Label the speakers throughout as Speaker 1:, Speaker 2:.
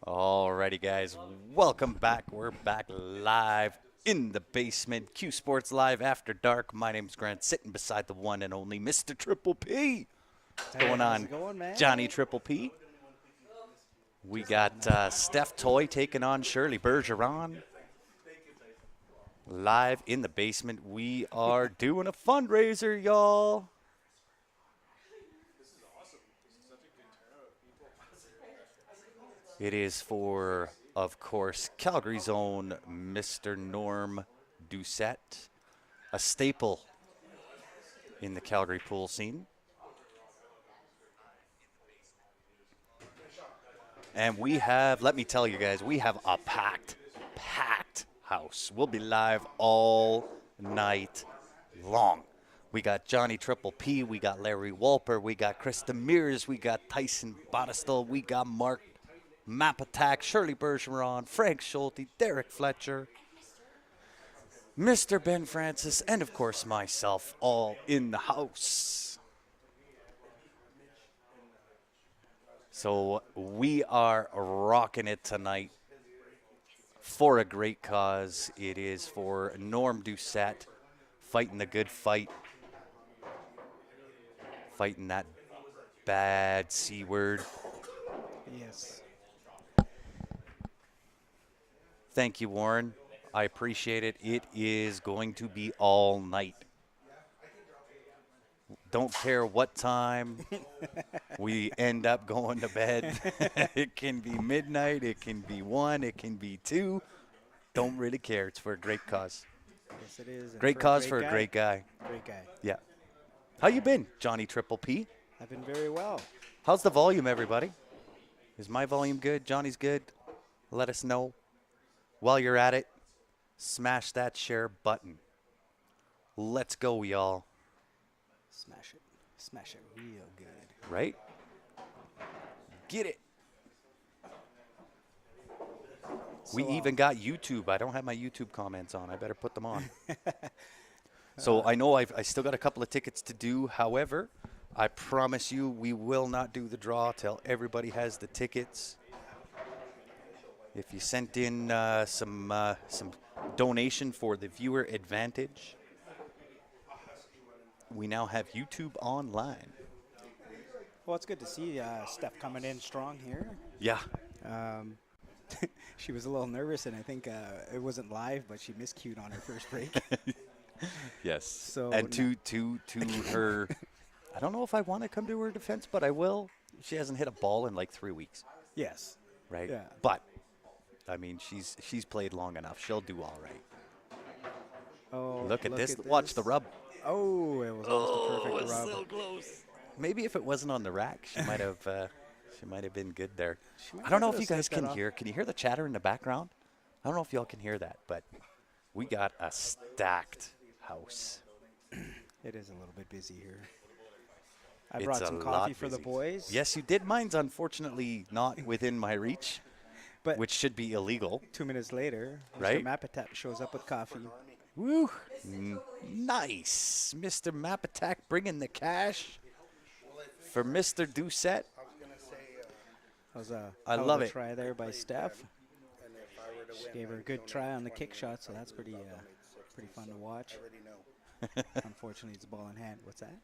Speaker 1: Alrighty, guys, welcome back. We're back live in the basement. Q Sports Live After Dark. My name's Grant, sitting beside the one and only Mr. Triple P. What's
Speaker 2: Hey,
Speaker 1: going
Speaker 2: how's
Speaker 1: on,
Speaker 2: it going, man?
Speaker 1: Johnny Triple P? We got Steph Toy taking on Shirley Bergeron. Live in the basement. We are doing a fundraiser, y'all. It is for, of course, Calgary's own Mr. Norm Doucette, a staple in the Calgary pool scene. And we have, let me tell you guys, we have a packed house. We'll be live all night long. We got Johnny Triple P, we got Larry Walper, we got Krista Mears, we got Tyson Bodistel, we got Mark Map Attack, Shirley Bergeron, Frank Schulte, Derek Fletcher, Mr. Ben Francis, and of course myself, all in the house. So we are rocking it tonight for a great cause. It is for Norm Doucette, fighting the good fight, fighting that bad C word.
Speaker 2: Yes.
Speaker 1: Thank you, Warren. I appreciate it. It is going to be all night. Don't care what time we end up going to bed. It can be midnight, it can be 1, it can be 2. Don't really care. It's for a great cause.
Speaker 2: Yes, it is. And
Speaker 1: Great
Speaker 2: for
Speaker 1: cause
Speaker 2: a
Speaker 1: for a great guy.
Speaker 2: Great guy.
Speaker 1: Yeah. How you been, Johnny Triple P?
Speaker 2: I've been very well.
Speaker 1: How's the volume, everybody? Is my volume good? Johnny's good? Let us know. While you're at it, smash that share button. Let's go, y'all.
Speaker 2: Smash it. Smash it real good.
Speaker 1: Right? Get it. We
Speaker 2: So,
Speaker 1: even got YouTube. I don't have my YouTube comments on. I better put them on. So I know I still got a couple of tickets to do. However, I promise you we will not do the draw till everybody has the tickets. If you sent in some donation for the viewer advantage, we now have YouTube online.
Speaker 2: well, it's good to see Steph coming in strong here.
Speaker 1: Yeah.
Speaker 2: She was a little nervous, and I think it wasn't live, but she miscued on her first break.
Speaker 1: Yes.
Speaker 2: So
Speaker 1: And to her, I don't know if I want to come to her defense, but I will. She hasn't hit a ball in like 3 weeks,
Speaker 2: Yes.
Speaker 1: right?
Speaker 2: Yeah.
Speaker 1: But I mean, she's played long enough. She'll do all right.
Speaker 2: Oh,
Speaker 1: Look at this. Watch the rub.
Speaker 2: Oh, it was almost a perfect rub.
Speaker 1: Close. Maybe if it wasn't on the rack, she might have. She might have been good there.
Speaker 2: She might
Speaker 1: I don't know
Speaker 2: have
Speaker 1: if you
Speaker 2: to
Speaker 1: guys
Speaker 2: set that
Speaker 1: can
Speaker 2: off.
Speaker 1: hear. Can you hear the chatter in the background? I don't know if y'all can hear that, but we got a stacked house.
Speaker 2: It is a little bit busy here. I
Speaker 1: It's
Speaker 2: brought
Speaker 1: a
Speaker 2: some
Speaker 1: lot
Speaker 2: coffee for the
Speaker 1: busy.
Speaker 2: boys.
Speaker 1: Yes, you did. Mine's unfortunately not within my reach,
Speaker 2: But
Speaker 1: which should be illegal.
Speaker 2: 2 minutes later, Mr.
Speaker 1: Right?
Speaker 2: Mapatat shows up with coffee.
Speaker 1: Woo! Nice, Mr. Map Attack bringing the cash for Mr. Doucette.
Speaker 2: That was a
Speaker 1: I
Speaker 2: hell of
Speaker 1: love
Speaker 2: a
Speaker 1: it.
Speaker 2: try there by Steph. She gave her a good try on the kick shot, so that's pretty fun to watch. Unfortunately, it's a ball in hand. What's that?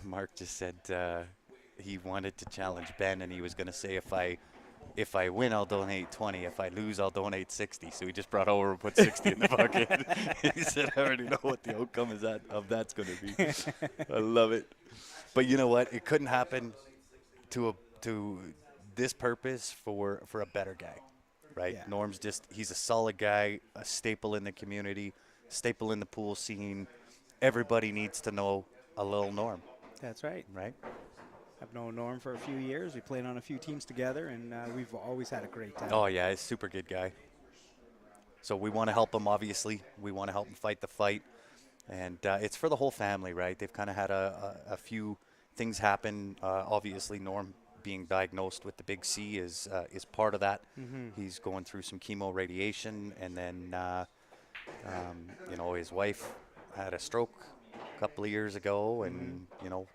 Speaker 1: Mark just said he wanted to challenge Ben, and he was going to say if I win, I'll donate 20. If I lose, I'll donate 60. So he just brought over and put 60 in the bucket. He said, I already know what the outcome of that's going to be. I love it. But you know what? It couldn't happen to this purpose for a better guy, right?
Speaker 2: Yeah.
Speaker 1: Norm's he's a solid guy, a staple in the community, staple in the pool scene. Everybody needs to know a little Norm,
Speaker 2: That's right.
Speaker 1: right?
Speaker 2: I've known Norm for a few years. We played on a few teams together, and we've always had a great time.
Speaker 1: Oh, yeah, he's a super good guy. So we want to help him, obviously. We want to help him fight the fight. And it's for the whole family, right? They've kind of had a few things happen. Obviously, Norm being diagnosed with the big C is part of that. He's going through some chemo radiation. And then, his wife had a stroke a couple of years ago. And,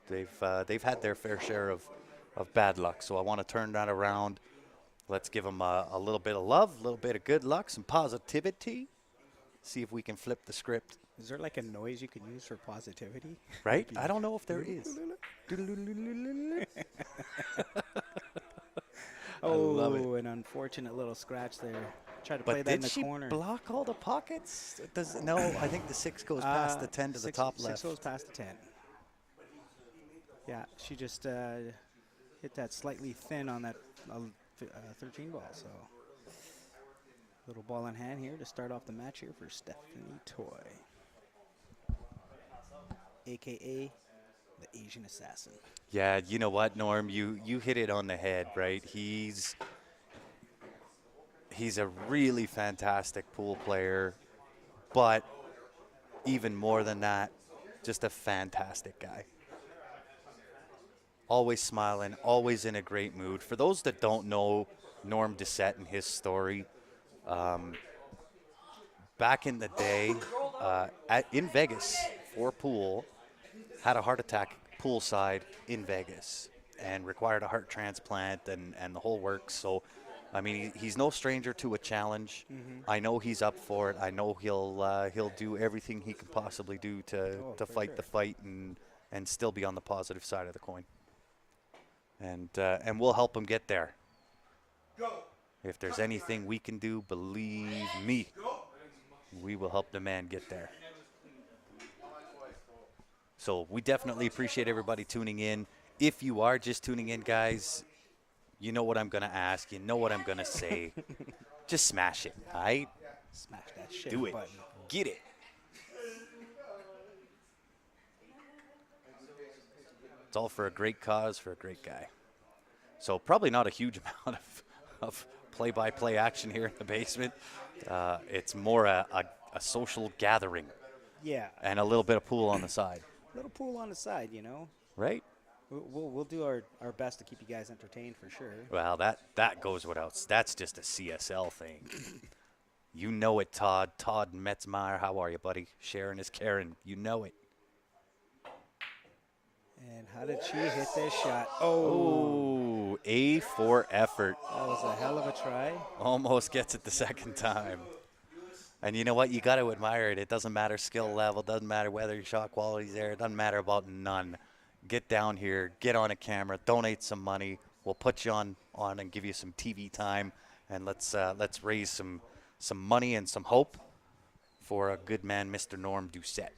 Speaker 1: they've had their fair share of bad luck. So I want to turn that around. Let's give him a little bit of love, a little bit of good luck, some positivity. See if we can flip the script.
Speaker 2: Is there like a noise you can use for positivity?
Speaker 1: Right? I don't know if there is. love it.
Speaker 2: Oh, an unfortunate little scratch there. Try to play
Speaker 1: But
Speaker 2: that in
Speaker 1: did
Speaker 2: the
Speaker 1: she
Speaker 2: corner.
Speaker 1: block all the pockets? No, I think the 6 goes past the 10 to the top left.
Speaker 2: 6 goes past the 10. Yeah, she just hit that slightly thin on that 13 ball. So, little ball in hand here to start off the match here for Stephanie Toy, a.k.a. the Asian Assassin.
Speaker 1: Yeah, you know what, Norm? You hit it on the head, right? He's a really fantastic pool player, but even more than that, just a fantastic guy. Always smiling, always in a great mood. For those that don't know Norm Doucette and his story, back in the day in Vegas for pool, had a heart attack poolside in Vegas and required a heart transplant and the whole works. So, I mean, he's no stranger to a challenge. I know he's up for it. I know he'll do everything he can possibly do to fight the fight and still be on the positive side of the coin. And we'll help him get there. If there's anything we can do, believe me, we will help the man get there. So we definitely appreciate everybody tuning in. If you are just tuning in, guys, you know what I'm going to ask. You know what I'm going to say. Just smash it, all right?
Speaker 2: Smash that shit
Speaker 1: Do it.
Speaker 2: button.
Speaker 1: Get it. It's all for a great cause, for a great guy. So probably not a huge amount of play-by-play action here in the basement. It's more a social gathering.
Speaker 2: Yeah.
Speaker 1: And a little bit of pool on the side.
Speaker 2: Little pool on the side, you know.
Speaker 1: Right?
Speaker 2: We'll do our best to keep you guys entertained for sure.
Speaker 1: Well, that goes without. That's just a CSL thing. You know it, Todd. Todd Metzmeyer, how are you, buddy? Sharon is Karen. You know it.
Speaker 2: And how did she hit this shot?
Speaker 1: Oh, A for effort.
Speaker 2: That was a hell of a try.
Speaker 1: Almost gets it the second time. And you know what? You got to admire it. It doesn't matter skill level. Doesn't matter whether your shot quality's there. It doesn't matter about none. Get down here. Get on a camera. Donate some money. We'll put you on and give you some TV time. And let's raise some money and some hope for a good man, Mr. Norm Doucette.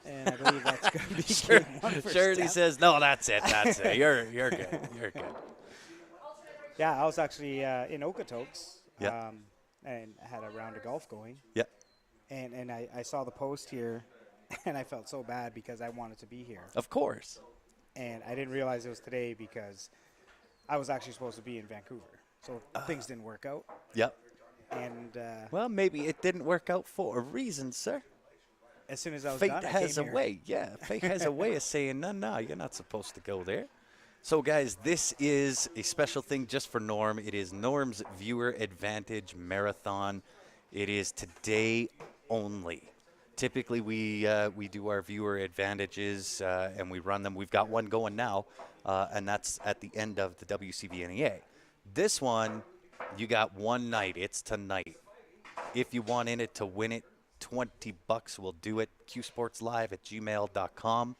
Speaker 2: And I believe that's going to be game one for
Speaker 1: Shirley
Speaker 2: Steph.
Speaker 1: says, no, that's it. That's it. You're good. You're good.
Speaker 2: Yeah, I was actually in Okotoks.
Speaker 1: Yeah.
Speaker 2: And had a round of golf going.
Speaker 1: Yep.
Speaker 2: And I saw the post here, and I felt so bad because I wanted to be here.
Speaker 1: Of course.
Speaker 2: And I didn't realize it was today because I was actually supposed to be in Vancouver. So things didn't work out.
Speaker 1: Yep.
Speaker 2: And
Speaker 1: Well, maybe it didn't work out for a reason, sir.
Speaker 2: as soon as I was
Speaker 1: Fate
Speaker 2: done, I
Speaker 1: has a
Speaker 2: came here.
Speaker 1: way. Yeah, fate has a way of saying, no, you're not supposed to go there. So, guys, this is a special thing just for Norm. It is Norm's Viewer Advantage Marathon. It is today only. Typically, we do our viewer advantages and we run them. We've got one going now, and that's at the end of the WCVNEA. This one, you got one night. It's tonight. If you want in it to win it, $20 will do it. qsportslive@gmail.com.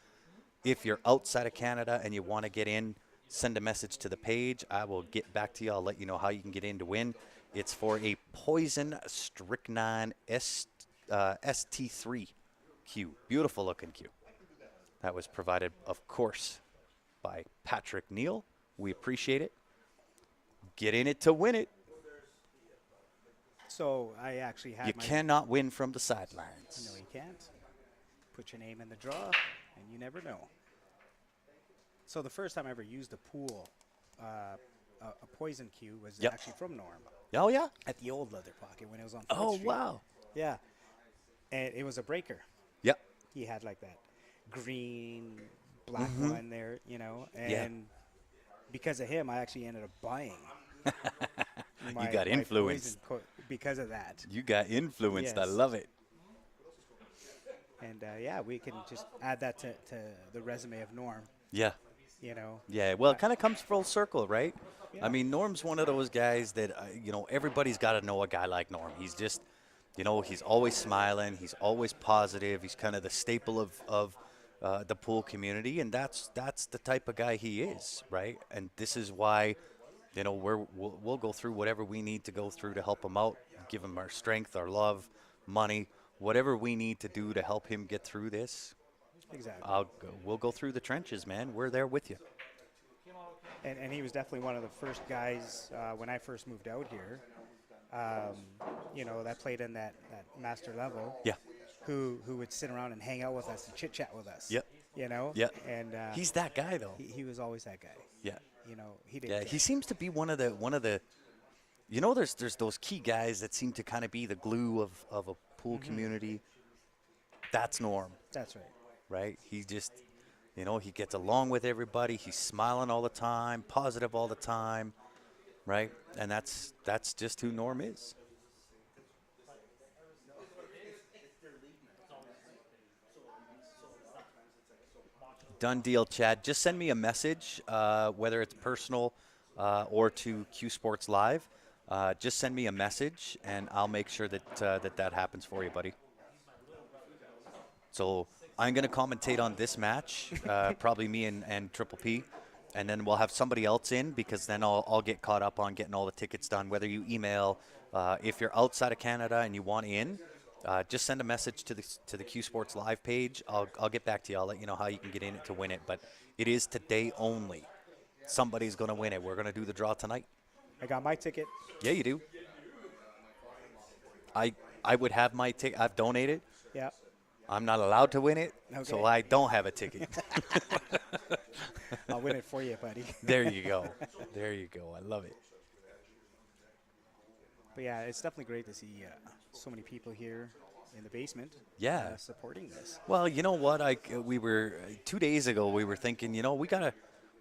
Speaker 1: If you're outside of Canada and you want to get in, send a message to the page. I will get back to you. I'll let you know how you can get in to win. It's for a Poison Strychnine ST3 cue. Beautiful looking cue. That was provided, of course, by Patrick Neal. We appreciate it. Get in it to win it.
Speaker 2: So I actually had
Speaker 1: You
Speaker 2: my
Speaker 1: cannot win from the sidelines.
Speaker 2: No, you can't. Put your name in the draw, and you never know. So the first time I ever used a pool, a poison cue was
Speaker 1: Yep.
Speaker 2: actually from Norm
Speaker 1: Oh, yeah?
Speaker 2: at the old Leather Pocket when it was on 4th
Speaker 1: Oh,
Speaker 2: Street.
Speaker 1: wow.
Speaker 2: Yeah. And it was a breaker.
Speaker 1: Yep.
Speaker 2: He had like that green, black one there, you know. And because of him, I actually ended up buying.
Speaker 1: got influenced.
Speaker 2: poison because of that.
Speaker 1: You got influenced. I
Speaker 2: Yes.
Speaker 1: love it.
Speaker 2: And, yeah, we can just add that to the resume of Norm.
Speaker 1: Yeah.
Speaker 2: you know.
Speaker 1: Yeah, well,
Speaker 2: Uh,
Speaker 1: it kind of comes full circle, right? I
Speaker 2: yeah,
Speaker 1: mean, Norm's one of those guys that, everybody's got to know a guy like Norm. He's just, he's always smiling. He's always positive. He's kind of the staple of the pool community, and that's the type of guy he is, right? And this is why, we'll go through whatever we need to go through to help him out, give him our strength, our love, money, whatever we need to do to help him get through this.
Speaker 2: exactly.
Speaker 1: We'll go through the trenches, man. We're there with you.
Speaker 2: And he was definitely one of the first guys when I first moved out here, that played in that master level.
Speaker 1: Yeah.
Speaker 2: Who would sit around and hang out with us and chit chat with us.
Speaker 1: Yep.
Speaker 2: You know.
Speaker 1: Yep.
Speaker 2: And
Speaker 1: He's that guy, though.
Speaker 2: he was always that guy.
Speaker 1: Yeah.
Speaker 2: You know, he did.
Speaker 1: Yeah. He seems to be one of the. There's those key guys that seem to kind of be the glue of a pool community. That's Norm,
Speaker 2: That's right.
Speaker 1: right? He just, he gets along with everybody. He's smiling all the time, positive all the time, right? And that's just who Norm is. Done deal, Chad. Just send me a message, whether it's personal or to Q Sports Live. Just send me a message, and I'll make sure that happens for you, buddy. So I'm going to commentate on this match, probably me and Triple P, and then we'll have somebody else in because then I'll get caught up on getting all the tickets done. Whether you email, if you're outside of Canada and you want in, just send a message to the Q Sports Live page. I'll get back to you. I'll let you know how you can get in it to win it. But it is today only. Somebody's going to win it. We're going to do the draw tonight.
Speaker 2: I got my ticket.
Speaker 1: Yeah, you do. I would have my ticket. I've donated.
Speaker 2: Yeah.
Speaker 1: I'm not allowed to win it, so
Speaker 2: Okay.
Speaker 1: I don't have a ticket.
Speaker 2: I'll win it for you, buddy.
Speaker 1: There you go. There you go. I love it.
Speaker 2: But yeah, it's definitely great to see so many people here in the basement.
Speaker 1: Yeah.
Speaker 2: Supporting this.
Speaker 1: Well, you know what? We were 2 days ago. We were thinking, we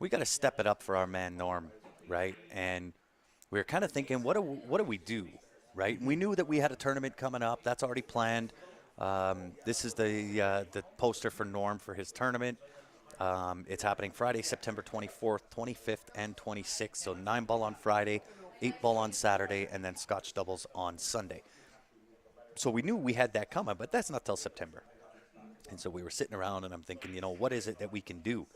Speaker 1: gotta step it up for our man Norm, right? And we were kind of thinking, what do we do, right? And we knew that we had a tournament coming up. That's already planned. This is the poster for Norm for his tournament. It's happening Friday, September 24th, 25th, and 26th. So 9-ball on Friday, 8-ball on Saturday, and then Scotch doubles on Sunday. So we knew we had that coming, but that's not till September. And so we were sitting around, and I'm thinking, what is it that we can do?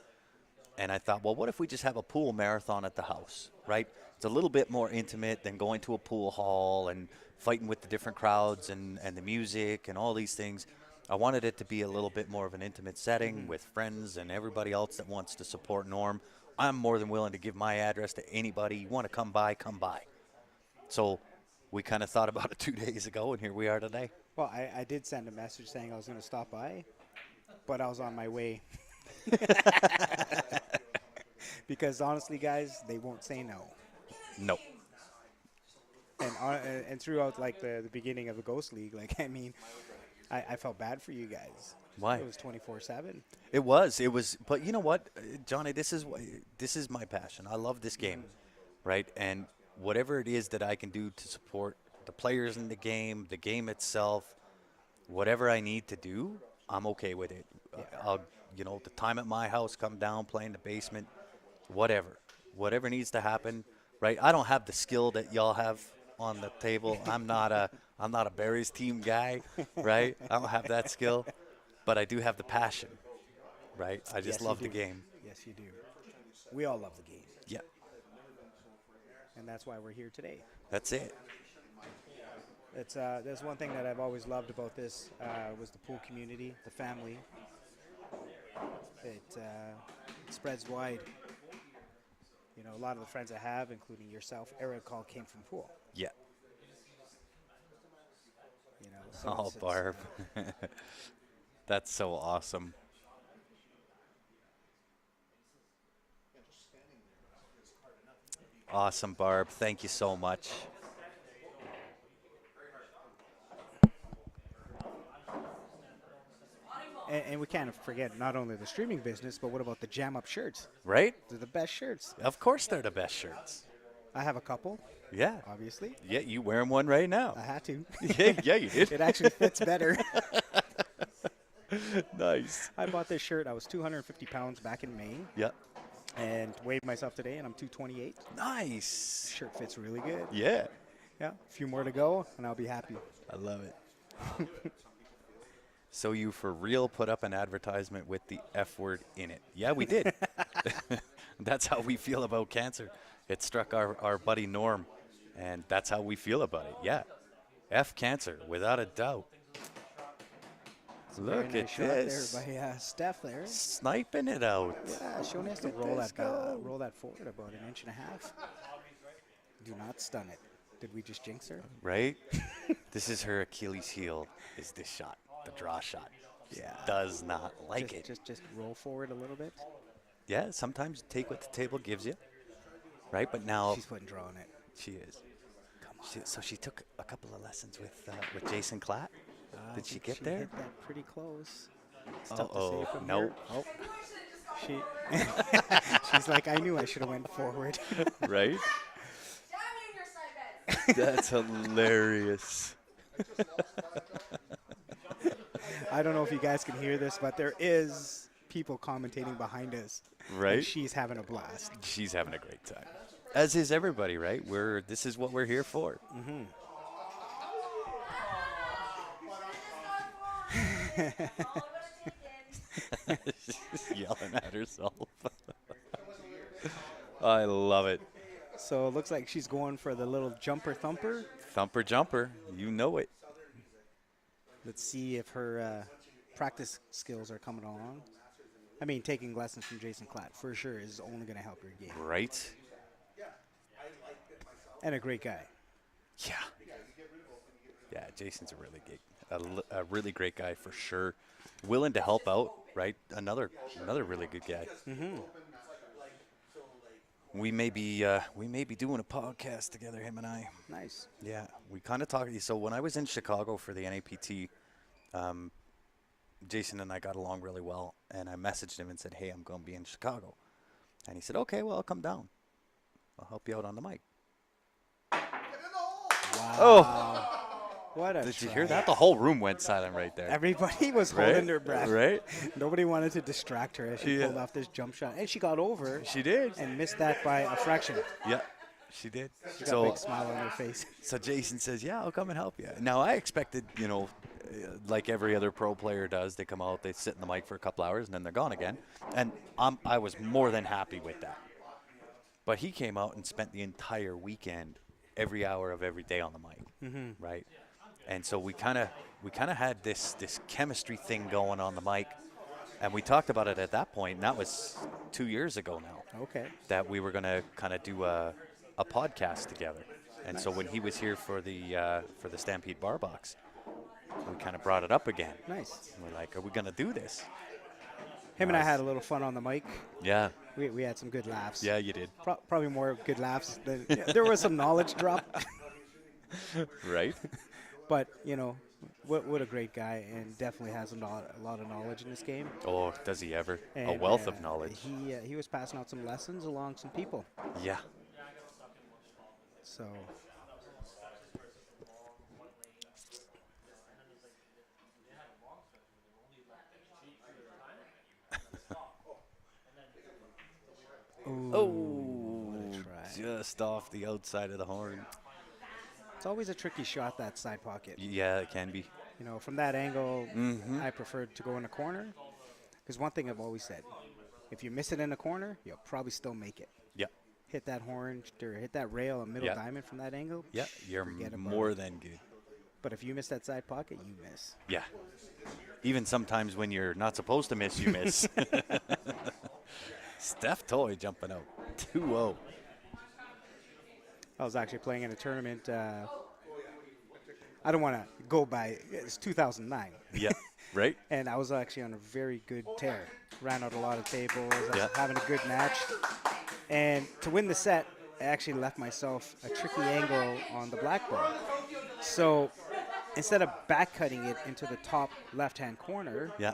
Speaker 1: And I thought, well, what if we just have a pool marathon at the house, right? It's a little bit more intimate than going to a pool hall and fighting with the different crowds and the music and all these things. I wanted it to be a little bit more of an intimate setting with friends and everybody else that wants to support Norm. I'm more than willing to give my address to anybody. You want to come by, come by. So we kind of thought about it 2 days ago, and here we are today.
Speaker 2: Well, I did send a message saying I was going to stop by, but I was on my way. Because honestly, guys, they won't say no.
Speaker 1: No.
Speaker 2: And throughout like the beginning of the Ghost League, I felt bad for you guys.
Speaker 1: Why?
Speaker 2: It was 24/7.
Speaker 1: It was, but you know what, Johnny, this is my passion. I love this game, right? And whatever it is that I can do to support the players in the game itself, whatever I need to do, I'm okay with it. I'll, the time at my house, come down, play in the basement, whatever needs to happen, right? I don't have the skill that y'all have on the table. I'm not a Barry's team guy, right? I don't have that skill. But I do have the passion, right? I just love the game.
Speaker 2: Yes, you do. We all love the game.
Speaker 1: Yeah,
Speaker 2: And that's why we're here today.
Speaker 1: that's it.
Speaker 2: It's there's one thing that I've always loved about this was the pool community, the family. It spreads wide. A lot of the friends I have, including yourself, Eric, all came from pool.
Speaker 1: Yeah.
Speaker 2: So
Speaker 1: Oh, Barb. That's so awesome. Awesome, Barb. Thank you so much.
Speaker 2: And we can't forget not only the streaming business, but what about the Jam Up shirts?
Speaker 1: Right?
Speaker 2: They're the best shirts.
Speaker 1: Of course they're the best shirts.
Speaker 2: I have a couple,
Speaker 1: Yeah.
Speaker 2: obviously.
Speaker 1: Yeah, you wearing one right
Speaker 2: I
Speaker 1: now.
Speaker 2: had to.
Speaker 1: Yeah, you did.
Speaker 2: It actually fits better.
Speaker 1: Nice.
Speaker 2: I bought this shirt. I was 250 pounds back in May.
Speaker 1: Yeah.
Speaker 2: and weighed myself today, and I'm 228.
Speaker 1: Nice.
Speaker 2: Shirt fits really good.
Speaker 1: Yeah.
Speaker 2: Yeah, a few more to go, and I'll be happy.
Speaker 1: I love it. So you for real put up an advertisement with the F word in it. Yeah, we did. That's how we feel about cancer. It struck our buddy Norm, and that's how we feel about it. Yeah. F cancer, without a doubt.
Speaker 2: Very
Speaker 1: Look
Speaker 2: nice
Speaker 1: at
Speaker 2: shot
Speaker 1: this.
Speaker 2: there by Steph there.
Speaker 1: Sniping it out.
Speaker 2: Yeah, she only has to
Speaker 1: Look at
Speaker 2: roll
Speaker 1: this
Speaker 2: that
Speaker 1: go.
Speaker 2: roll that forward about an inch and a half. Do not stun it. Did we just jinx her?
Speaker 1: Right? This is her Achilles heel, is this shot, the draw shot.
Speaker 2: Yeah.
Speaker 1: Does not like it.
Speaker 2: Just roll forward a little bit.
Speaker 1: Yeah, sometimes you take what the table gives you. Right? But now
Speaker 2: She's putting draw on it.
Speaker 1: she is. So she took a couple of lessons with Jason Klatt.
Speaker 2: I
Speaker 1: Did she
Speaker 2: think
Speaker 1: get
Speaker 2: she
Speaker 1: there?
Speaker 2: hit that pretty close. It's tough to
Speaker 1: Uh-oh,
Speaker 2: say from
Speaker 1: no.
Speaker 2: here. Oh. She she's like, I knew I should have went forward.
Speaker 1: Right? That's hilarious.
Speaker 2: I don't know if you guys can hear this, but there is people commentating behind us. and
Speaker 1: Right?
Speaker 2: she's having a blast.
Speaker 1: She's having a great time. As is everybody, right? This is what we're here for. She's yelling at herself. I love it.
Speaker 2: So it looks like she's going for the little jumper thumper.
Speaker 1: Thumper jumper. You know it.
Speaker 2: Let's see if her practice skills are coming along. I mean, taking lessons from Jason Klatt for sure is only going to help her game.
Speaker 1: Right?
Speaker 2: And a great guy.
Speaker 1: Yeah. Yeah, Jason's a really really great guy for sure. Willing to help out, right? Another really good guy.
Speaker 2: Mm-hmm.
Speaker 1: We may be doing a podcast together, him and I.
Speaker 2: Nice.
Speaker 1: Yeah, we kind of talked. So when I was in Chicago for the NAPT, Jason and I got along really well, and I messaged him and said, "Hey, I'm going to be in Chicago," and he said, "Okay, well, I'll come down. I'll help you out on the mic."
Speaker 2: Wow.
Speaker 1: Oh.
Speaker 2: What a
Speaker 1: Did you
Speaker 2: try.
Speaker 1: hear that? The whole room went silent right there.
Speaker 2: Everybody was
Speaker 1: Right?
Speaker 2: holding their breath.
Speaker 1: Right?
Speaker 2: Nobody wanted to distract her as she
Speaker 1: Yeah.
Speaker 2: pulled off this jump shot. And she got over
Speaker 1: She did.
Speaker 2: and missed that by a fraction.
Speaker 1: Yeah, she did.
Speaker 2: She got a big smile on her face.
Speaker 1: So Jason says, "Yeah, I'll come and help you." Now I expected, like every other pro player does, they come out, they sit in the mic for a couple hours, and then they're gone again. And I was more than happy with that. But he came out and spent the entire weekend, every hour of every day on the mic, right? And so we kind of had this chemistry thing going on the mic, and we talked about it at that point. And that was 2 years ago now.
Speaker 2: Okay.
Speaker 1: That we were going to kind of do a podcast together. And so when he was here for the Stampede Bar Box, we kind of brought it up again.
Speaker 2: Nice.
Speaker 1: And we're like, are we going to do this?
Speaker 2: Him and I had a little fun on the mic.
Speaker 1: Yeah.
Speaker 2: We had some good laughs.
Speaker 1: Yeah, you did.
Speaker 2: Probably more good laughs than there was some knowledge drop.
Speaker 1: Right?
Speaker 2: But, what a great guy, and definitely has a lot of knowledge in this game.
Speaker 1: Oh, does he ever? A
Speaker 2: And,
Speaker 1: wealth of knowledge.
Speaker 2: He was passing out some lessons along some people.
Speaker 1: Yeah.
Speaker 2: So
Speaker 1: Oh,
Speaker 2: what a try.
Speaker 1: just off the outside of the horn.
Speaker 2: It's always a tricky shot, that side pocket.
Speaker 1: Yeah, it can be.
Speaker 2: From that angle,
Speaker 1: Mhm.
Speaker 2: I preferred to go in the corner. Because one thing I've always said, if you miss it in the corner, you'll probably still make it.
Speaker 1: Yeah.
Speaker 2: Hit that horn or hit that rail, a middle
Speaker 1: Yeah.
Speaker 2: diamond from that angle.
Speaker 1: Yeah, you're
Speaker 2: forget about
Speaker 1: more
Speaker 2: it.
Speaker 1: than good.
Speaker 2: But if you miss that side pocket, you miss.
Speaker 1: Yeah. Even sometimes when you're not supposed to miss, you miss. Steph Toy jumping out. 2-0.
Speaker 2: I was actually playing in a tournament. I don't want to go by. It's 2009.
Speaker 1: Yeah. Right?
Speaker 2: And I was actually on a very good tear. Ran out a lot of tables. I was
Speaker 1: Yeah.
Speaker 2: having a good match. And to win the set, I actually left myself a tricky angle on the black ball. So instead of back cutting it into the top left-hand corner,
Speaker 1: Yeah.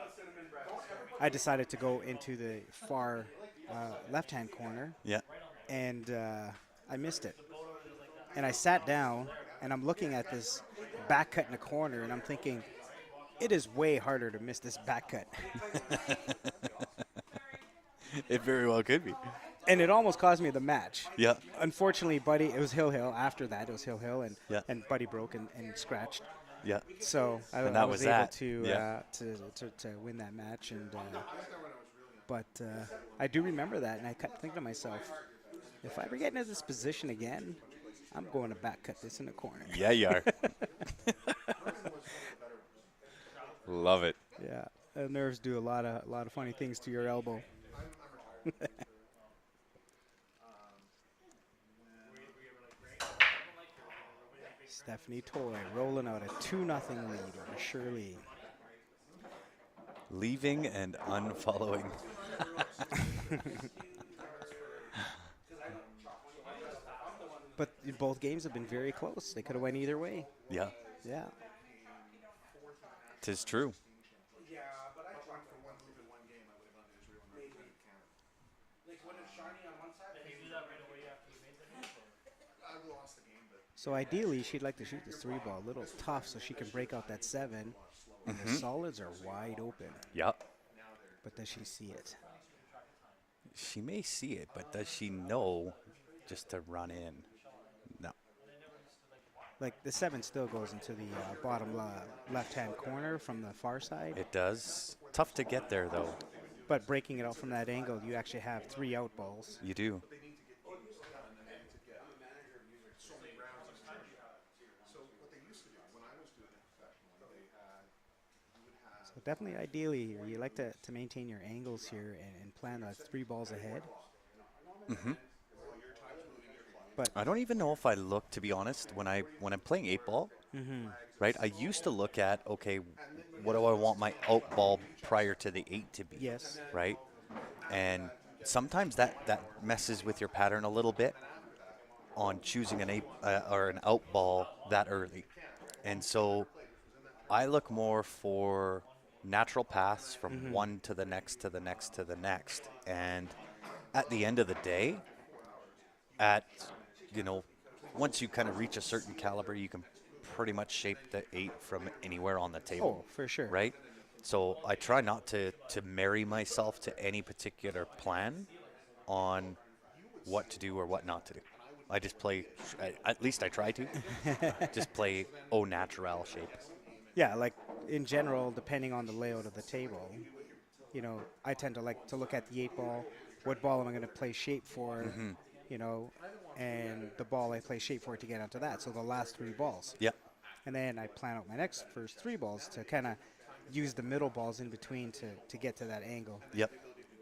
Speaker 2: I decided to go into the far left-hand corner,
Speaker 1: Yeah.
Speaker 2: and I missed it. And I sat down, and I'm looking at this back cut in the corner, and I'm thinking, it is way harder to miss this back cut.
Speaker 1: It very well could be.
Speaker 2: And it almost cost me the match.
Speaker 1: Yeah.
Speaker 2: Unfortunately, Buddy, it was Hill Hill. After that, it was Hill Hill,
Speaker 1: Yeah.
Speaker 2: and Buddy broke and scratched.
Speaker 1: Yeah.
Speaker 2: So
Speaker 1: And
Speaker 2: I
Speaker 1: that
Speaker 2: was
Speaker 1: was
Speaker 2: able
Speaker 1: that.
Speaker 2: to,
Speaker 1: Yeah.
Speaker 2: to win that match. But I do remember that, and I kept thinking to myself, if I ever get into this position again, I'm going to back cut this in the corner.
Speaker 1: Yeah, you are. Love it.
Speaker 2: Yeah, nerves do a lot of funny things to your elbow. Stephanie Toy rolling out a 2-0 lead over Shirley.
Speaker 1: Leaving and unfollowing.
Speaker 2: But both games have been very close. They could have went either way.
Speaker 1: Yeah.
Speaker 2: Yeah.
Speaker 1: 'Tis true.
Speaker 2: So ideally, she'd like to shoot this 3-ball a little tough so she can break out that 7. And the solids are wide open.
Speaker 1: Yep.
Speaker 2: But does she see it?
Speaker 1: She may see it, but does she know just to run in? No.
Speaker 2: Like the 7 still goes into the bottom left-hand corner from the far side.
Speaker 1: It does. Tough to get there, though.
Speaker 2: But breaking it out from that angle, you actually have 3 out balls.
Speaker 1: You do.
Speaker 2: So definitely, ideally, here, you like to maintain your angles here and plan 3 balls ahead.
Speaker 1: Mm-hmm.
Speaker 2: But
Speaker 1: I don't even know if I look, to be honest, when I'm playing 8-ball, right? I used to look at, okay, what do I want my out ball prior to the 8 to be?
Speaker 2: yes,
Speaker 1: Right? And sometimes that messes with your pattern a little bit on choosing an out ball that early. And so I look more for natural paths from one to the next to the next to the next. And at the end of the day, once you kind of reach a certain caliber, you can pretty much shape the 8 from anywhere on the table.
Speaker 2: oh, for sure.
Speaker 1: Right? So I try not to marry myself to any particular plan on what to do or what not to do. I just play, at least I try to, just play au naturel shape.
Speaker 2: Yeah, like in general, depending on the layout of the table, I tend to like to look at the 8-ball. What ball am I going to play shape for? And the ball I play shape for to get onto that. So the last 3 balls.
Speaker 1: Yeah.
Speaker 2: And then I plan out my first 3 balls to kind of use the middle balls in between to get to that angle.
Speaker 1: Yep.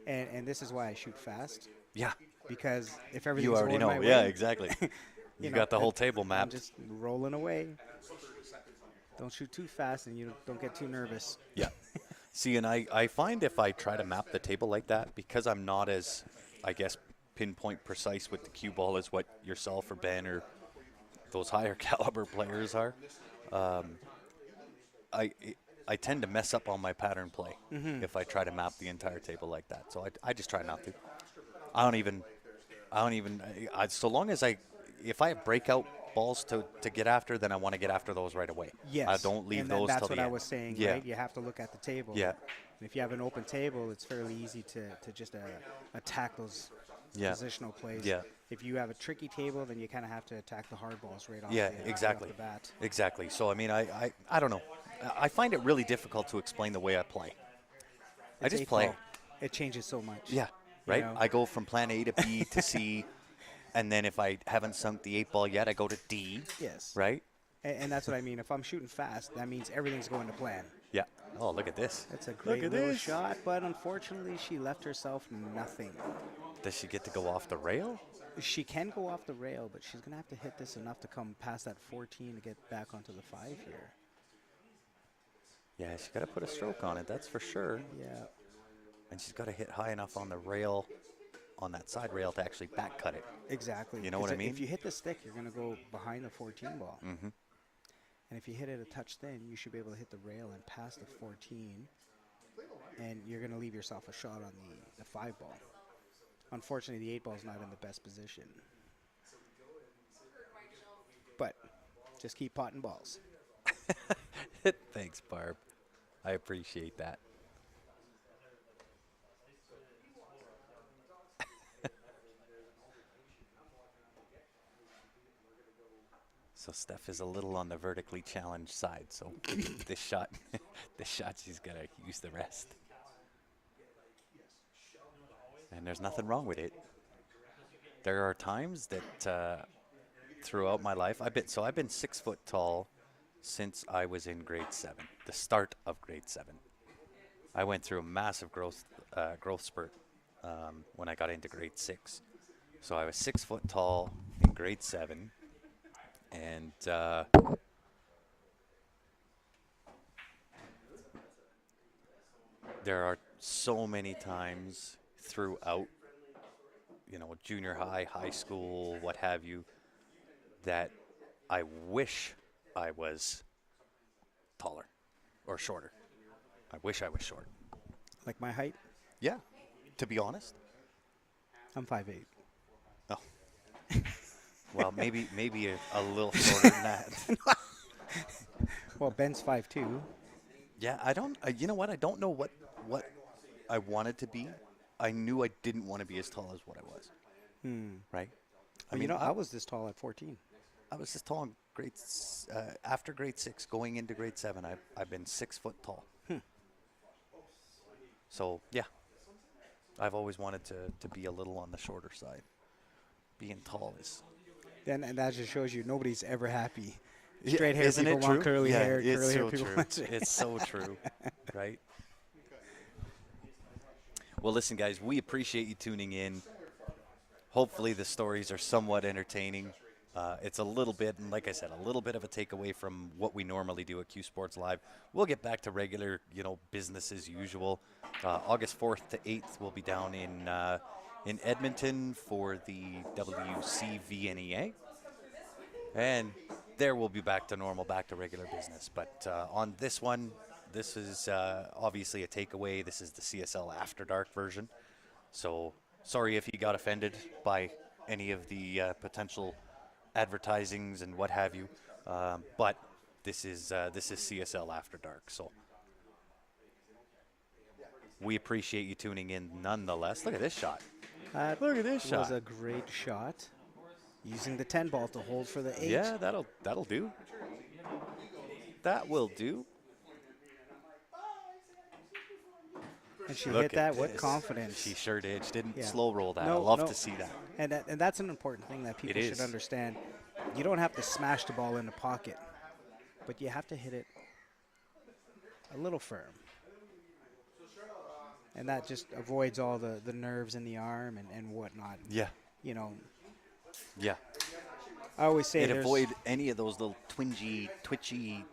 Speaker 2: And this is why I shoot fast,
Speaker 1: Yeah.
Speaker 2: because if everything's
Speaker 1: You already
Speaker 2: going
Speaker 1: know.
Speaker 2: my way,
Speaker 1: Yeah, exactly. You got the whole table
Speaker 2: I'm
Speaker 1: mapped.
Speaker 2: just rolling away. Don't shoot too fast, and you don't get too nervous.
Speaker 1: Yeah. See, and I find if I try to map the table like that, because I'm not as, I guess, pinpoint precise with the cue ball as what yourself or Ben or those higher caliber players are, I tend to mess up on my pattern play if I try to map the entire table like that. So I just try not to. I don't even, so long as if I have breakout balls to get after, then I want to get after those right away.
Speaker 2: Yes.
Speaker 1: I don't leave
Speaker 2: and
Speaker 1: those
Speaker 2: that's
Speaker 1: till
Speaker 2: what
Speaker 1: the
Speaker 2: I
Speaker 1: end.
Speaker 2: was saying,
Speaker 1: Yeah.
Speaker 2: right? You have to look at the table.
Speaker 1: Yeah.
Speaker 2: And if you have an open table, it's fairly easy to just attack those
Speaker 1: Yeah.
Speaker 2: positional plays.
Speaker 1: Yeah.
Speaker 2: If you have a tricky table, then you kind of have to attack the hard balls right off
Speaker 1: Yeah,
Speaker 2: the,
Speaker 1: exactly.
Speaker 2: Right off the bat.
Speaker 1: Exactly. So, I mean, I don't know. I find it really difficult to explain the way I play. I
Speaker 2: It's
Speaker 1: just
Speaker 2: 8
Speaker 1: play.
Speaker 2: ball. It changes so much.
Speaker 1: Yeah,
Speaker 2: you
Speaker 1: right?
Speaker 2: know?
Speaker 1: I go from plan A to B to C, and then if I haven't sunk the 8-ball yet, I go to D,
Speaker 2: Yes.
Speaker 1: right?
Speaker 2: And that's what I mean. If I'm shooting fast, that means everything's going to plan.
Speaker 1: Yeah. Oh, look at this.
Speaker 2: That's a great
Speaker 1: at
Speaker 2: little
Speaker 1: this.
Speaker 2: shot, but unfortunately, she left herself nothing.
Speaker 1: Does she get to go off the rail?
Speaker 2: She can go off the rail, but she's going to have to hit this enough to come past that 14 to get back onto the 5 here.
Speaker 1: Yeah, she's got to put a stroke on it, that's for sure.
Speaker 2: Yeah.
Speaker 1: And she's got to hit high enough on the rail, on that side rail, to actually back cut it.
Speaker 2: Exactly.
Speaker 1: You know what I mean?
Speaker 2: If you hit the stick, you're going to go behind the 14 ball.
Speaker 1: Mm-hmm.
Speaker 2: And if you hit it a touch thin, you should be able to hit the rail and pass the 14. And you're going to leave yourself a shot on the 5 ball. Unfortunately, the 8 ball is not in the best position. But just keep potting balls.
Speaker 1: Thanks, Barb. I appreciate that. So Steph is a little on the vertically challenged side. So this shot, this shot, she's gonna use the rest. And there's nothing wrong with it. There are times that throughout my life, I've been 6 foot tall since I was in grade 7, the start of grade 7. I went through a massive growth spurt when I got into grade 6. So I was 6 foot tall in grade 7, and there are so many times throughout, junior high, high school, what have you, that I wish I was taller or shorter. I wish I was short.
Speaker 2: Like my height,
Speaker 1: Yeah, to be honest.
Speaker 2: I'm 5'8".
Speaker 1: Oh, well, maybe a little shorter than that.
Speaker 2: Well, Ben's 5'2".
Speaker 1: Yeah, I don't. You know what? I don't know what I wanted to be. I knew I didn't want to be as tall as what I was. Right.
Speaker 2: Well, I was this tall at 14.
Speaker 1: I was this tall in after grade 6, going into grade 7. I've been 6 foot tall. So yeah, I've always wanted to be a little on the shorter side. Being tall is.
Speaker 2: And that just shows you nobody's ever happy. Straight hair
Speaker 1: isn't
Speaker 2: people
Speaker 1: it
Speaker 2: want
Speaker 1: true?
Speaker 2: curly
Speaker 1: Yeah,
Speaker 2: hair.
Speaker 1: it's
Speaker 2: Curly hair
Speaker 1: so
Speaker 2: people
Speaker 1: true.
Speaker 2: want straight.
Speaker 1: It's so true, right? Well, listen, guys, we appreciate you tuning in. Hopefully the stories are somewhat entertaining. It's a little bit, and like I said, a little bit of a takeaway from what we normally do at Q Sports Live. We'll get back to regular, business as usual. August 4th to 8th, we'll be down in Edmonton for the WCVNEA. And there we'll be back to normal, back to regular business. But on this one, this is obviously a takeaway. This is the CSL After Dark version. So sorry if you got offended by any of the potential advertisings and what have you. But this is CSL After Dark. So we appreciate you tuning in nonetheless. Look at this shot. Look at this shot.
Speaker 2: Was a great shot. Using the 10 ball to hold for the 8.
Speaker 1: Yeah, that'll do. That will do.
Speaker 2: And she
Speaker 1: Look
Speaker 2: hit that
Speaker 1: at
Speaker 2: with
Speaker 1: this.
Speaker 2: confidence.
Speaker 1: She sure did. She didn't
Speaker 2: Yeah.
Speaker 1: slow roll that.
Speaker 2: No,
Speaker 1: I love
Speaker 2: no.
Speaker 1: to see that.
Speaker 2: And that's an important thing that people
Speaker 1: It
Speaker 2: should
Speaker 1: is.
Speaker 2: understand. You don't have to smash the ball in the pocket, but you have to hit it a little firm. And that just avoids all the nerves in the arm and whatnot.
Speaker 1: Yeah. Yeah.
Speaker 2: I always say
Speaker 1: It
Speaker 2: there's
Speaker 1: avoid any of those little twitchy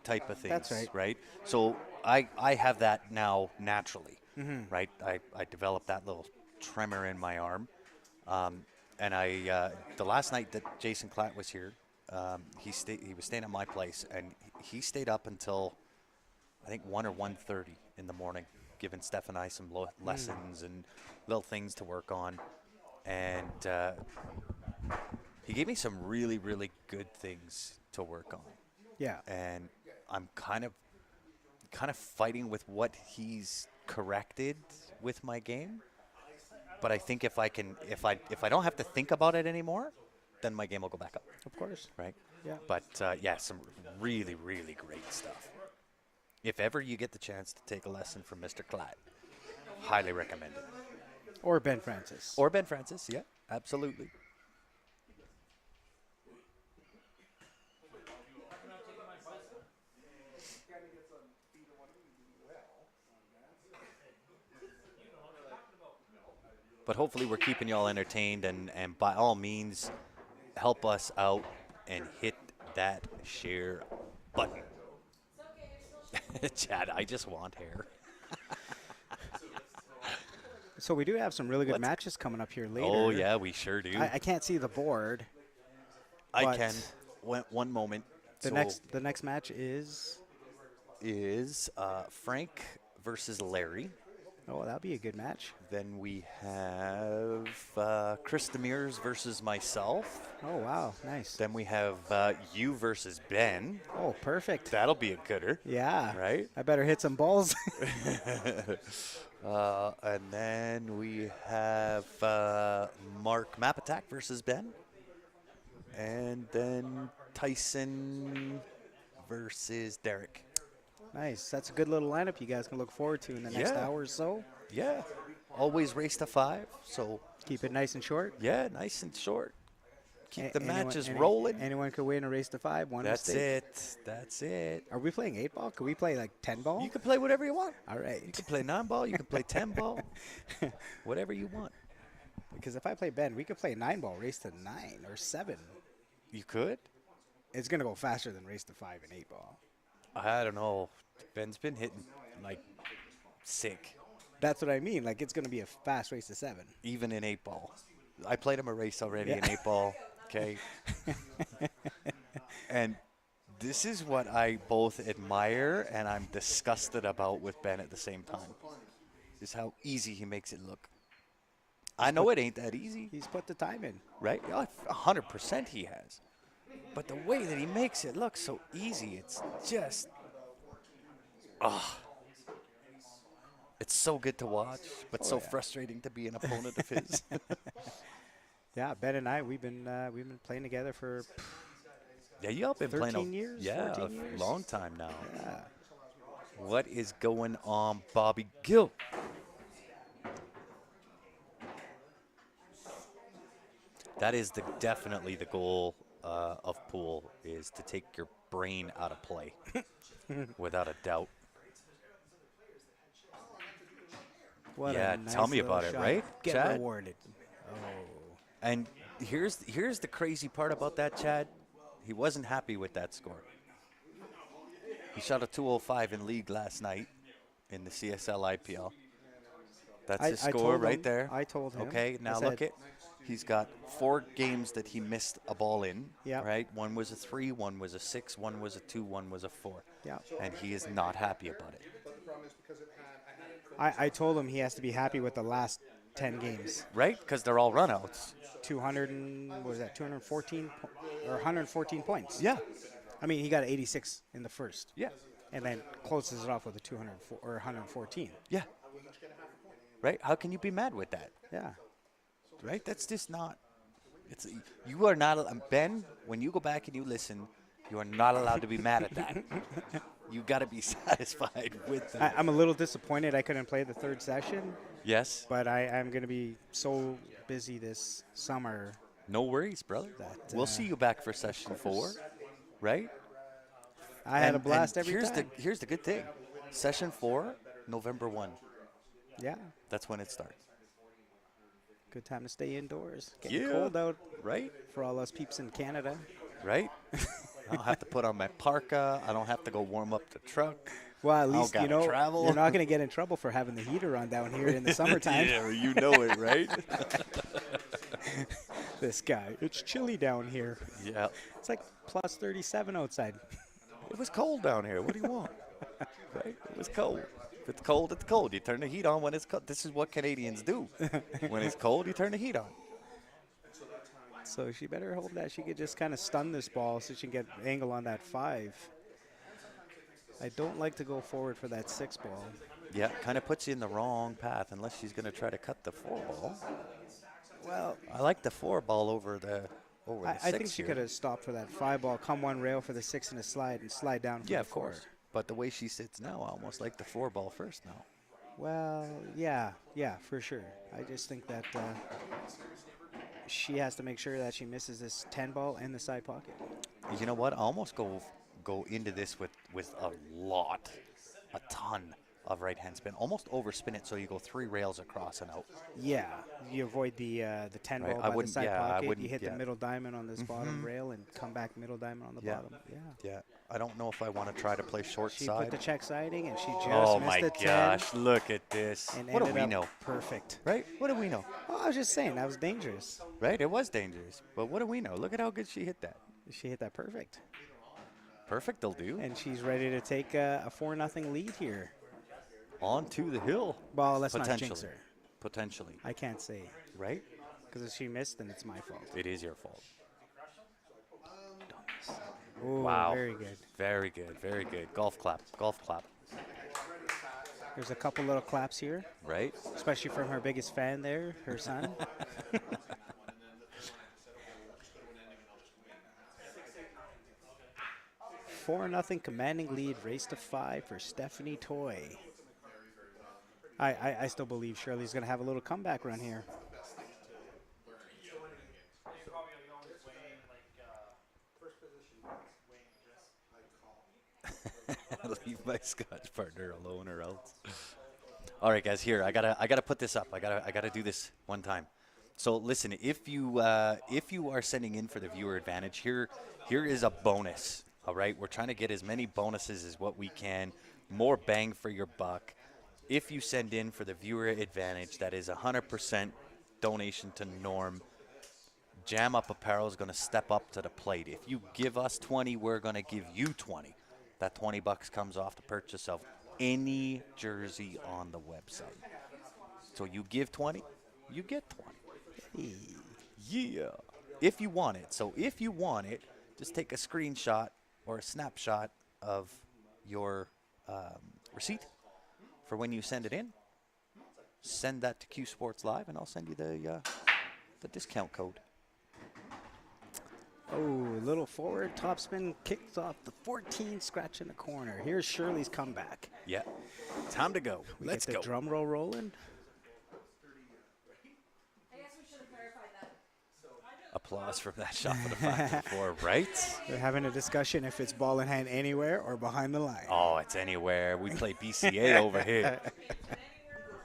Speaker 1: type of things.
Speaker 2: That's right.
Speaker 1: Right? So I have that now naturally.
Speaker 2: Mm-hmm.
Speaker 1: Right? I developed that little tremor in my arm. And the last night that Jason Klatt was here, he was staying at my place, and he stayed up until I think 1 or 1:30 in the morning, giving Steph and I some lessons and little things to work on. And he gave me some really, really good things to work on.
Speaker 2: Yeah.
Speaker 1: And I'm kind of fighting with what he's corrected with my game. But I think if I don't have to think about it anymore, then my game will go back up.
Speaker 2: Of course.
Speaker 1: Right?
Speaker 2: Yeah.
Speaker 1: But yeah, some really, really great stuff. If ever you get the chance to take a lesson from Mr. Klatt, highly recommend it.
Speaker 2: Or Ben Francis.
Speaker 1: Or Ben Francis, yeah, absolutely. But hopefully we're keeping you all entertained, and by all means, help us out and hit that share button. Chad, I just want hair.
Speaker 2: So we do have some really good matches coming up here later.
Speaker 1: Oh, yeah, we sure do.
Speaker 2: I can't see the board.
Speaker 1: I can. One moment.
Speaker 2: The next match is
Speaker 1: Frank versus Larry.
Speaker 2: Oh, that'll be a good match.
Speaker 1: Then we have Chris Demers versus myself.
Speaker 2: Oh, wow. Nice.
Speaker 1: Then we have you versus Ben.
Speaker 2: Oh, perfect.
Speaker 1: That'll be a gooder.
Speaker 2: Yeah.
Speaker 1: Right?
Speaker 2: I better hit some balls.
Speaker 1: And then we have Mark Mapatak versus Ben. And then Tyson versus Derek.
Speaker 2: Nice. That's a good little lineup you guys can look forward to in the next
Speaker 1: Yeah.
Speaker 2: hour or so.
Speaker 1: Yeah. Always race to 5. So,
Speaker 2: Keep it nice and short.
Speaker 1: yeah, nice and short. Keep the
Speaker 2: Anyone-
Speaker 1: matches
Speaker 2: any-
Speaker 1: rolling.
Speaker 2: Anyone could win a race to 5. One
Speaker 1: That's
Speaker 2: mistake.
Speaker 1: it. That's it.
Speaker 2: Are we playing 8 ball? Could we play like 10 ball?
Speaker 1: You can play whatever you want.
Speaker 2: All right.
Speaker 1: You can play 9 ball. You can play 10 ball. Whatever you want.
Speaker 2: Because if I play Ben, we could play 9 ball, race to 9 or 7.
Speaker 1: You could.
Speaker 2: It's going to go faster than race to 5 and 8 ball.
Speaker 1: I don't know. Ben's been hitting like sick,
Speaker 2: That's what I mean. Like, it's going to be a fast race to 7.
Speaker 1: even in 8 ball. I played him a race already
Speaker 2: Yeah.
Speaker 1: in 8 ball. Okay. And this is what I both admire and I'm disgusted about with Ben at the same time. Is how easy he makes it look. I know it ain't that easy,
Speaker 2: He's put the time in.
Speaker 1: right? Yeah, 100% he has. But the way that he makes it look so easy, it's just, it's so good to watch, but so
Speaker 2: yeah.
Speaker 1: frustrating to be an opponent of his.
Speaker 2: Yeah, Ben and I, we've been playing together for
Speaker 1: Yeah, y'all been playing
Speaker 2: 13 years,
Speaker 1: yeah,
Speaker 2: 14
Speaker 1: a
Speaker 2: years?
Speaker 1: long time now.
Speaker 2: yeah.
Speaker 1: What is going on, Bobby Gill? That is definitely the goal of pool, is to take your brain out of play, without a doubt.
Speaker 2: What
Speaker 1: Yeah,
Speaker 2: a nice
Speaker 1: tell me
Speaker 2: little
Speaker 1: about it,
Speaker 2: shot.
Speaker 1: right,
Speaker 2: Get
Speaker 1: Chad?
Speaker 2: rewarded.
Speaker 1: And here's the crazy part about that, Chad. He wasn't happy with that score. He shot a 205 in league last night in the CSL IPL. That's
Speaker 2: I
Speaker 1: his score
Speaker 2: told
Speaker 1: right
Speaker 2: him-
Speaker 1: there.
Speaker 2: I told him.
Speaker 1: Okay,
Speaker 2: I
Speaker 1: now
Speaker 2: said-
Speaker 1: look at. He's got 4 games that he missed a ball in.
Speaker 2: Yeah.
Speaker 1: Right. 1 was a 3, 1 was a 6, 1 was a 2, 1 was a 4.
Speaker 2: Yeah.
Speaker 1: And he is not happy about it.
Speaker 2: I told him he has to be happy with the last 10 games.
Speaker 1: Right? Because they're all runouts.
Speaker 2: 200 and what was that? 214 or 114 points.
Speaker 1: Yeah.
Speaker 2: I mean, he got 86 in the first,
Speaker 1: Yeah.
Speaker 2: and then closes it off with a 204 or 114.
Speaker 1: Yeah. Right? How can you be mad with that?
Speaker 2: Yeah.
Speaker 1: Right? That's just not. It's you are not Ben. When you go back and you listen, you are not allowed to be mad at that. You got to be satisfied with that.
Speaker 2: I'm a little disappointed I couldn't play the third session,
Speaker 1: Yes.
Speaker 2: but I'm going to be so busy this summer.
Speaker 1: No worries, brother.
Speaker 2: That,
Speaker 1: We'll see you back for session 4, right?
Speaker 2: I had a
Speaker 1: And
Speaker 2: blast every
Speaker 1: here's
Speaker 2: time.
Speaker 1: Here's the good thing. Session 4, November 1.
Speaker 2: Yeah.
Speaker 1: That's when it starts.
Speaker 2: Good time to stay indoors. Getting
Speaker 1: Yeah.
Speaker 2: cold out
Speaker 1: Right?
Speaker 2: for all us peeps in Canada.
Speaker 1: Right? I don't have to put on my parka. I don't have to go warm up the truck.
Speaker 2: Well, at
Speaker 1: I don't
Speaker 2: least you
Speaker 1: gotta
Speaker 2: know
Speaker 1: travel.
Speaker 2: you're not going to get in trouble for having the heater on down here in the summertime.
Speaker 1: Yeah, you know it, right?
Speaker 2: This guy, it's chilly down here.
Speaker 1: Yeah.
Speaker 2: It's like plus 37 outside.
Speaker 1: It was cold down here. What do you want? Right? It was cold. If it's cold, it's cold. You turn the heat on when it's cold. This is what Canadians do. When it's cold, you turn the heat on.
Speaker 2: So she better hope that she could just kind of stun this ball so she can get angle on that 5. I don't like to go forward for that 6 ball.
Speaker 1: Yeah, kind of puts you in the wrong path unless she's going to try to cut the 4 ball.
Speaker 2: Well,
Speaker 1: I like the 4 ball over the
Speaker 2: I
Speaker 1: 6
Speaker 2: think she
Speaker 1: here.
Speaker 2: could have stopped for that 5 ball, come one rail for the 6 and a slide, and slide down for
Speaker 1: Yeah,
Speaker 2: the
Speaker 1: of
Speaker 2: 4.
Speaker 1: course. But the way she sits now, I almost like the 4 ball first now.
Speaker 2: Well, yeah, for sure. I just think that she has to make sure that she misses this 10 ball in the side pocket.
Speaker 1: You know what? I almost go into this with a ton of right hand spin, almost overspin it so you go 3 rails across and out.
Speaker 2: Yeah, you avoid the 10
Speaker 1: Right,
Speaker 2: ball
Speaker 1: I
Speaker 2: by the
Speaker 1: wouldn't-
Speaker 2: side
Speaker 1: yeah, I
Speaker 2: pocket. You
Speaker 1: wouldn't-
Speaker 2: hit
Speaker 1: yeah.
Speaker 2: the middle diamond on this bottom rail and come back middle diamond on the
Speaker 1: Yeah.
Speaker 2: bottom. Yeah.
Speaker 1: Yeah, I don't know if I want to try to play short
Speaker 2: She
Speaker 1: side.
Speaker 2: put the check siding and she just
Speaker 1: Oh
Speaker 2: missed
Speaker 1: my
Speaker 2: the 10
Speaker 1: gosh, look at this.
Speaker 2: and
Speaker 1: What do
Speaker 2: ended
Speaker 1: we
Speaker 2: up
Speaker 1: know?
Speaker 2: perfect.
Speaker 1: Right? What do we know?
Speaker 2: Oh, I was just saying that was dangerous.
Speaker 1: Right? It was dangerous. But what do we know? Look at how good she hit that.
Speaker 2: She hit that perfect,
Speaker 1: Perfect, they'll do.
Speaker 2: and she's ready to take a 4-0 lead here.
Speaker 1: On to the hill.
Speaker 2: Well, let's not
Speaker 1: Potentially.
Speaker 2: jinx her.
Speaker 1: Potentially.
Speaker 2: I can't say
Speaker 1: Right?
Speaker 2: because if she missed, then it's my fault.
Speaker 1: It is your fault.
Speaker 2: Ooh,
Speaker 1: Wow.
Speaker 2: very good.
Speaker 1: Very good. Very good. Golf clap. Golf clap.
Speaker 2: There's a couple little claps here,
Speaker 1: Right?
Speaker 2: especially from her biggest fan there, her son. 4-0 commanding lead, race to 5 for Stephanie Toy. I still believe Shirley's going to have a little comeback run here.
Speaker 1: Leave my Scotch partner alone or else. All right, guys. Here, I gotta put this up. I gotta do this one time. So listen, if you are sending in for the viewer advantage, here is a bonus. All right, we're trying to get as many bonuses as what we can, more bang for your buck. If you send in for the viewer advantage, that is 100% donation to Norm. Jam Up Apparel is going to step up to the plate. If you give us 20, we're going to give you 20. That 20 bucks comes off the purchase of any jersey on the website. So you give 20, you get 20. Yeah. If you want it. So if you want it, just take a screenshot or a snapshot of your receipt for when you send it in. Send that to Q Sports Live, and I'll send you the discount code.
Speaker 2: Oh, little forward topspin kicks off the 14 scratch in the corner. Here's Shirley's comeback.
Speaker 1: Yeah. Time to go. Let's
Speaker 2: get
Speaker 1: go.
Speaker 2: the drum roll rolling.
Speaker 1: Applause from that shot for the 5-4, right?
Speaker 2: They're having a discussion if it's ball in hand anywhere or behind the line.
Speaker 1: Oh, it's anywhere. We play BCA over here.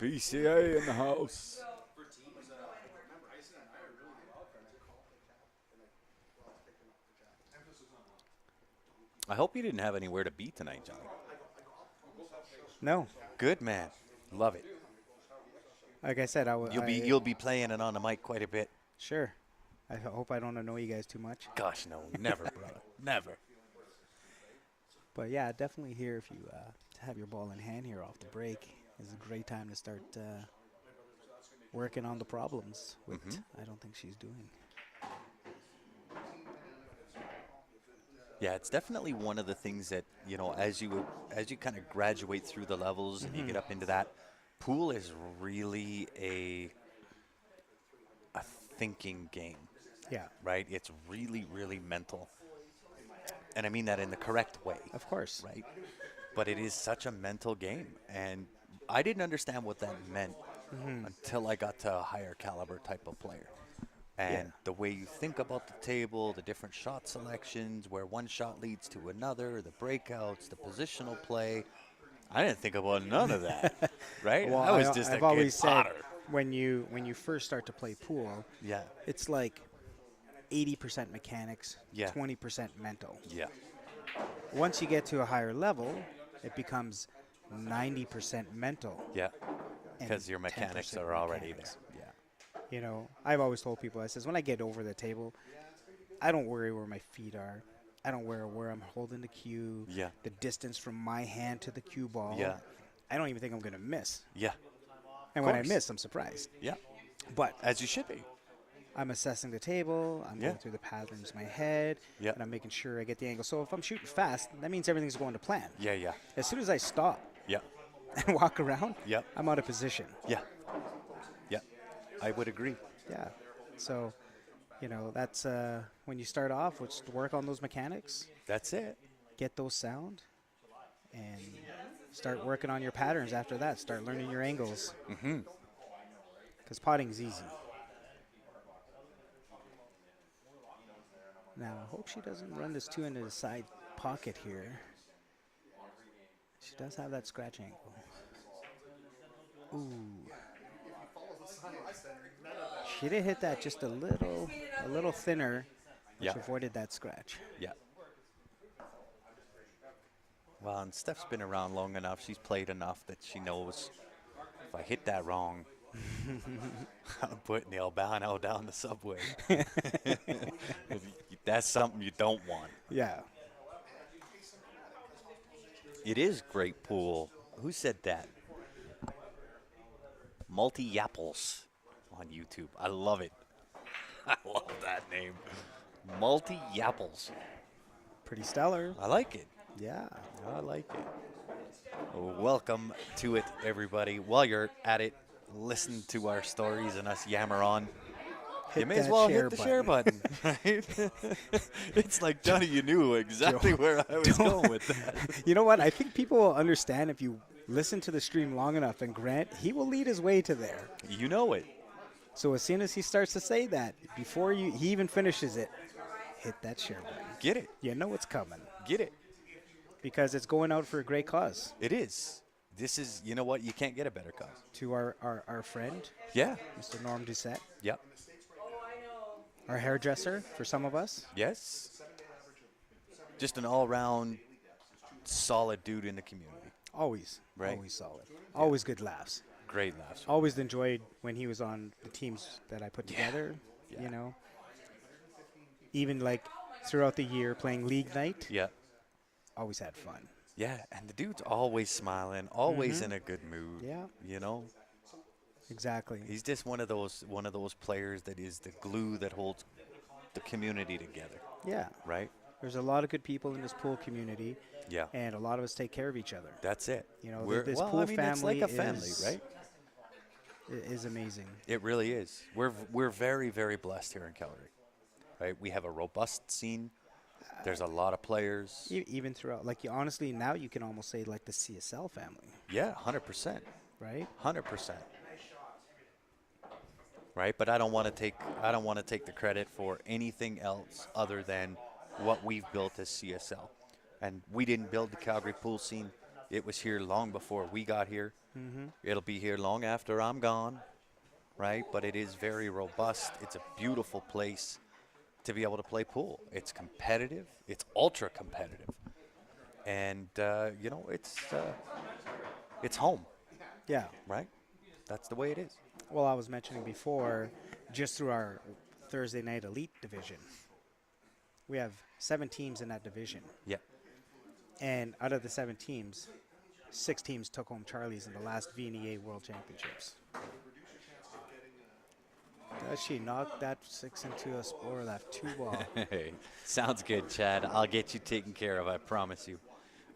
Speaker 1: BCA in the house. I hope you didn't have anywhere to be tonight, Johnny.
Speaker 2: No.
Speaker 1: Good, man. Love it.
Speaker 2: Like I said,
Speaker 1: You'll be playing it on the mic quite a bit.
Speaker 2: Sure. I hope I don't annoy you guys too much.
Speaker 1: Gosh, no. Never, brother. Never.
Speaker 2: But, yeah, definitely here if you have your ball in hand here off the break. It's a great time to start working on the problems, which I don't think she's doing.
Speaker 1: Yeah, it's definitely one of the things that, you know, as you kind of graduate through the levels and you get up into that, pool is really a thinking game.
Speaker 2: Yeah.
Speaker 1: Right? It's really, really mental. And I mean that in the correct way.
Speaker 2: Of course.
Speaker 1: Right? But it is such a mental game. And I didn't understand what that meant until I got to a higher caliber type of player. And the way you think about the table, the different shot selections, where one shot leads to another, the breakouts, the positional play. I didn't think about none of that, right?
Speaker 2: Well,
Speaker 1: I was just
Speaker 2: I've
Speaker 1: a
Speaker 2: always
Speaker 1: good
Speaker 2: said
Speaker 1: potter.
Speaker 2: when you first start to play pool,
Speaker 1: Yeah,
Speaker 2: it's like 80% mechanics,
Speaker 1: Yeah.
Speaker 2: 20% mental.
Speaker 1: yeah,
Speaker 2: Once you get to a higher level, it becomes 90% mental.
Speaker 1: yeah.
Speaker 2: and
Speaker 1: Because your mechanics
Speaker 2: 10%
Speaker 1: are already
Speaker 2: mechanics.
Speaker 1: there. Yeah,
Speaker 2: You know, I've always told people, I says, when I get over the table, I don't worry where my feet are. I don't worry where I'm holding the cue,
Speaker 1: Yeah.
Speaker 2: the distance from my hand to the cue ball.
Speaker 1: Yeah.
Speaker 2: I don't even think I'm going to miss.
Speaker 1: yeah,
Speaker 2: And when I
Speaker 1: course.
Speaker 2: miss, I'm surprised.
Speaker 1: yeah.
Speaker 2: But
Speaker 1: As you should be.
Speaker 2: I'm assessing the table. I'm
Speaker 1: Yeah.
Speaker 2: going through the patterns in my head.
Speaker 1: Yeah.
Speaker 2: And I'm making sure I get the angle. So if I'm shooting fast, that means everything's going to plan.
Speaker 1: Yeah, yeah,
Speaker 2: As soon as I stop
Speaker 1: yeah,
Speaker 2: and walk around,
Speaker 1: Yep.
Speaker 2: I'm out of position.
Speaker 1: yeah, yeah. I would agree.
Speaker 2: Yeah. So, you know, that's when you start off, let's work on those mechanics,
Speaker 1: That's it.
Speaker 2: get those sound, and start working on your patterns after that. Start learning your angles. Because potting's easy. Now, I hope she doesn't run this too into the side pocket here. She does have that scratch angle. Ooh. She'd have hit that just a little thinner, which
Speaker 1: Yeah.
Speaker 2: avoided that scratch.
Speaker 1: Yeah. Well, and Steph's been around long enough. She's played enough that she knows if I hit that wrong, I'm putting the Albano down the subway. That's something you don't want.
Speaker 2: Yeah.
Speaker 1: It is great pool. Who said that? Multi-Yapples on YouTube. I love it. I love that name. Multi-Yapples.
Speaker 2: Pretty stellar.
Speaker 1: I like it.
Speaker 2: Yeah.
Speaker 1: I like it. Welcome to it, everybody. While you're at it, listen to our stories and us yammer on. You
Speaker 2: hit
Speaker 1: may as
Speaker 2: that
Speaker 1: well
Speaker 2: share
Speaker 1: hit the share
Speaker 2: button.
Speaker 1: button, right? It's like, Johnny, you knew exactly where I was going with that.
Speaker 2: You know what? I think people will understand if you listen to the stream long enough, and Grant, he will lead his way to there.
Speaker 1: You know it.
Speaker 2: So as soon as he starts to say that, before he even finishes it, hit that share button.
Speaker 1: Get it.
Speaker 2: You know it's coming
Speaker 1: Get it.
Speaker 2: because it's going out for a great cause.
Speaker 1: It is. This is, you know what? You can't get a better cause.
Speaker 2: To our friend,
Speaker 1: Yeah.
Speaker 2: Mr. Norm Doucette,
Speaker 1: Yep.
Speaker 2: our hairdresser for some of us.
Speaker 1: Yes. Just an all-around solid dude in the community.
Speaker 2: Always,
Speaker 1: Right.
Speaker 2: always solid. Always good laughs.
Speaker 1: Great laughs.
Speaker 2: Always enjoyed when he was on the teams that I put together,
Speaker 1: Yeah.
Speaker 2: you know. Even like throughout the year playing league night,
Speaker 1: Yeah.
Speaker 2: always had fun.
Speaker 1: Yeah, and the dude's always smiling, always in a good mood.
Speaker 2: Yeah.
Speaker 1: You know,
Speaker 2: Exactly.
Speaker 1: he's just one of those players that is the glue that holds the community together,
Speaker 2: Yeah.
Speaker 1: right?
Speaker 2: There's a lot of good people in this pool community,
Speaker 1: Yeah.
Speaker 2: and a lot of us take care of each other.
Speaker 1: That's it.
Speaker 2: You know,
Speaker 1: We're,
Speaker 2: this
Speaker 1: well,
Speaker 2: pool
Speaker 1: I mean, it's like
Speaker 2: family
Speaker 1: a family,
Speaker 2: is-
Speaker 1: right?
Speaker 2: Is amazing.
Speaker 1: It really is. We're very, very blessed here in Calgary, right? We have a robust scene. There's a lot of players.
Speaker 2: Even throughout, like you honestly, now you can almost say like the CSL family,
Speaker 1: Yeah, 100%.
Speaker 2: right?
Speaker 1: 100%. Right, but I don't want to take the credit for anything else other than what we've built as CSL. And we didn't build the Calgary pool scene. It was here long before we got here. It'll be here long after I'm gone, right? But it is very robust. It's a beautiful place to be able to play pool. It's competitive. It's ultra competitive. And you know, it's home,
Speaker 2: Yeah.
Speaker 1: right? That's the way it is.
Speaker 2: Well, I was mentioning before, just through our Thursday night elite division, we have 7 teams in that division.
Speaker 1: Yeah.
Speaker 2: And out of the 7 teams, 6 teams took home Charlies in the last VNEA World Championships. Does she knock that 6 into a score left 2 ball?
Speaker 1: Hey, sounds good, Chad. I'll get you taken care of, I promise you.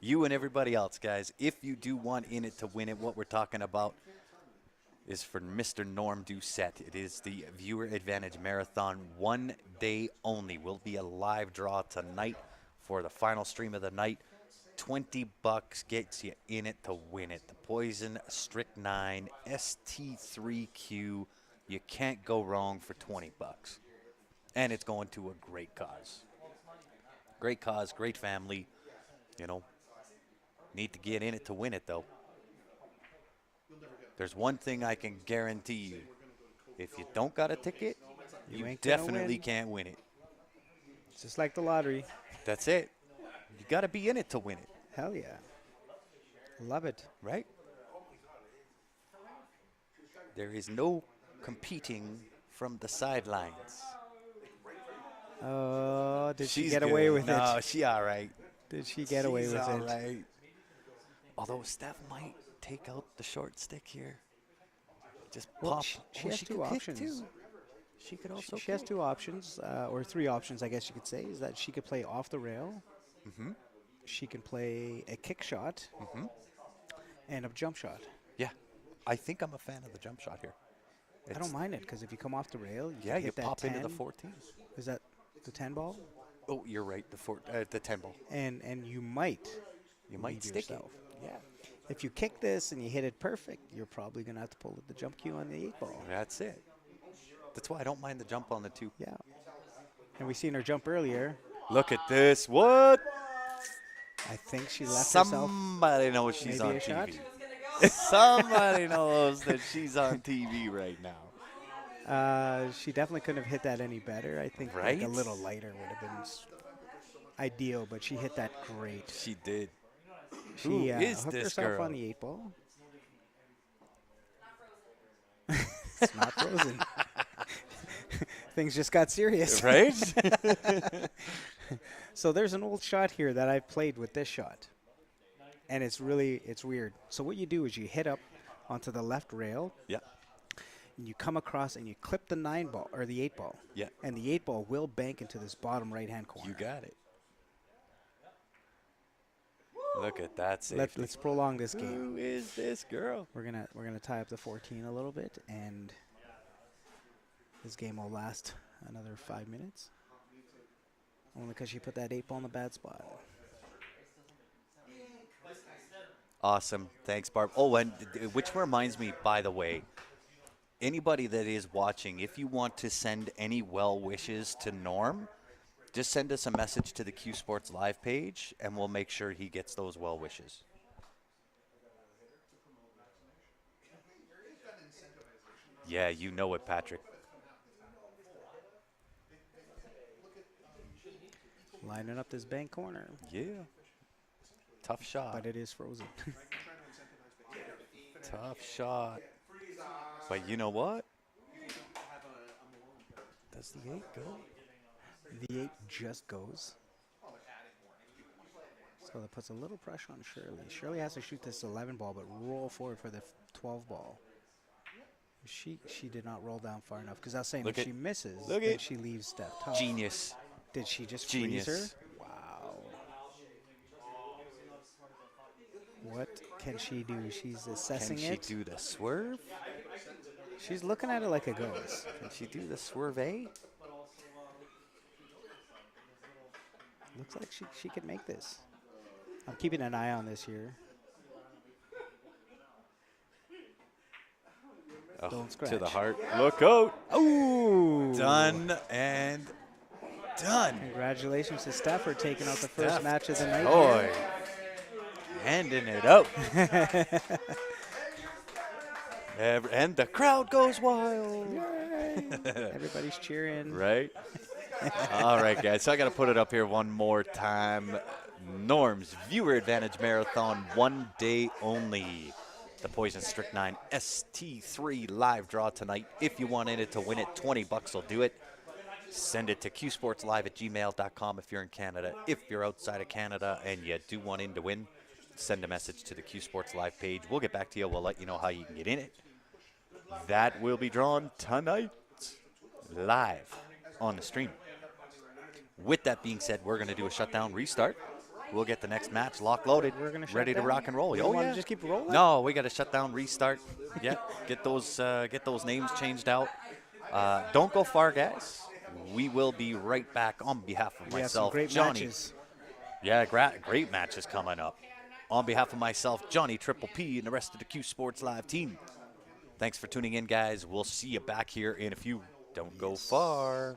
Speaker 1: You and everybody else, guys, if you do want in it to win it, what we're talking about is for Mr. Norm Doucette. It is the Viewer Advantage Marathon, 1 day only. Will be a live draw tonight for the final stream of the night. $20 gets you in it to win it. The Poison Strychnine ST3Q. You can't go wrong for $20. And it's going to a great cause. Great cause, great family. You know, need to get in it to win it, though. There's one thing I can guarantee you. If you don't got a ticket, you
Speaker 2: ain't gonna
Speaker 1: definitely
Speaker 2: win.
Speaker 1: can't win it.
Speaker 2: It's just like the lottery.
Speaker 1: That's it. You got to be in it to win it,
Speaker 2: Hell yeah. Love it.
Speaker 1: right? There is no competing from the sidelines.
Speaker 2: Oh, did she
Speaker 1: She's
Speaker 2: get away
Speaker 1: good.
Speaker 2: with
Speaker 1: No,
Speaker 2: it?
Speaker 1: she all right.
Speaker 2: Did she get away
Speaker 1: She's
Speaker 2: with
Speaker 1: all
Speaker 2: it?
Speaker 1: right. Although Steph might take out the short stick here. Just
Speaker 2: Well,
Speaker 1: pop.
Speaker 2: she has
Speaker 1: could
Speaker 2: 2
Speaker 1: kick,
Speaker 2: options.
Speaker 1: too. She could also
Speaker 2: She has
Speaker 1: kick.
Speaker 2: 2 options, or 3 options, I guess you could say, is that she could play off the rail. She can play a kick shot and a jump shot.
Speaker 1: Yeah. I think I'm a fan of the jump shot here.
Speaker 2: I don't mind it because if you come off the rail, you
Speaker 1: Yeah,
Speaker 2: can
Speaker 1: you
Speaker 2: hit that
Speaker 1: pop
Speaker 2: 10.
Speaker 1: into the 14.
Speaker 2: Is that the 10 ball?
Speaker 1: Oh, you're right. The 10 ball.
Speaker 2: And you might.
Speaker 1: You might
Speaker 2: leave
Speaker 1: stick
Speaker 2: yourself.
Speaker 1: it. Yeah.
Speaker 2: If you kick this and you hit it perfect, you're probably going to have to pull the jump cue on the 8 ball.
Speaker 1: That's it. That's why I don't mind the jump on the 2.
Speaker 2: Yeah. And we seen her jump earlier.
Speaker 1: Look at this. What?
Speaker 2: I think she left herself.
Speaker 1: Somebody knows she's
Speaker 2: maybe
Speaker 1: on
Speaker 2: a shot?
Speaker 1: TV. Somebody knows that she's on TV right now.
Speaker 2: She definitely couldn't have hit that any better. I think like
Speaker 1: Right?
Speaker 2: a little lighter would have been ideal, but she hit that great.
Speaker 1: She did.
Speaker 2: She
Speaker 1: Who is
Speaker 2: hooked
Speaker 1: this
Speaker 2: herself
Speaker 1: girl?
Speaker 2: on the 8 ball. It's not frozen. Things just got serious.
Speaker 1: Right?
Speaker 2: So there's an old shot here that I've played with this shot. And it's weird. So what you do is you hit up onto the left rail,
Speaker 1: Yeah.
Speaker 2: and you come across and you clip the 9 ball or the 8 ball.
Speaker 1: Yeah.
Speaker 2: And the 8 ball will bank into this bottom right-hand corner.
Speaker 1: You got it. Look at that safety.
Speaker 2: Let's prolong this game.
Speaker 1: Who is this girl?
Speaker 2: We're gonna tie up the 14 a little bit, and This game will last another 5 minutes. Only because she put that 8 ball in the bad spot.
Speaker 1: Awesome. Thanks, Barb. Oh, and which reminds me, by the way, anybody that is watching, if you want to send any well wishes to Norm, just send us a message to the Q Sports Live page, and we'll make sure he gets those well wishes. Yeah, you know it, Patrick.
Speaker 2: Lining up this bank corner.
Speaker 1: Yeah. Tough shot.
Speaker 2: But it is frozen.
Speaker 1: Tough shot. But you know what? Does the 8 go?
Speaker 2: The 8 just goes. So that puts a little pressure on Shirley. Shirley has to shoot this 11 ball, but roll forward for the 12 ball. She did not roll down far enough, because I was saying if she misses, then she leaves Steph tough.
Speaker 1: Genius.
Speaker 2: Did she just
Speaker 1: Genius.
Speaker 2: freeze her? Wow. What can she do? She's assessing it.
Speaker 1: Can she do the swerve?
Speaker 2: She's looking at it like it goes.
Speaker 1: Can she do the swerve A?
Speaker 2: Looks like she could make this. I'm keeping an eye on this here.
Speaker 1: Oh,
Speaker 2: Don't scratch.
Speaker 1: to the heart. Look out.
Speaker 2: Ooh.
Speaker 1: Done and done.
Speaker 2: Congratulations to Steph for taking out the first match of the night.
Speaker 1: Boy, handing it out. And the crowd goes wild.
Speaker 2: Yay. Everybody's cheering.
Speaker 1: Right? All right, guys. So I got to put it up here one more time. Norm's Viewer Advantage Marathon, 1 day only. The Poison Strychnine ST3 live draw tonight. If you want in it to win it, $20 will do it. Send it to qsportslive@gmail.com if you're in Canada. If you're outside of Canada and you do want in to win, send a message to the Q Sports Live page. We'll get back to you. We'll let you know how you can get in it. That will be drawn tonight live on the stream. With that being said, we're going to do a shutdown restart. We'll get the next match locked, loaded, ready to rock and roll.
Speaker 2: You don't want to just keep rolling?
Speaker 1: No, we got to shut down, restart. Yeah, get those names changed out. Don't go far, guys. We will be right back on behalf of
Speaker 2: We have some
Speaker 1: myself,
Speaker 2: great
Speaker 1: Johnny.
Speaker 2: matches.
Speaker 1: Yeah, great matches coming up. On behalf of myself, Johnny Triple P, and the rest of the Q Sports Live team. Thanks for tuning in, guys. We'll see you back here in a few. Don't go far.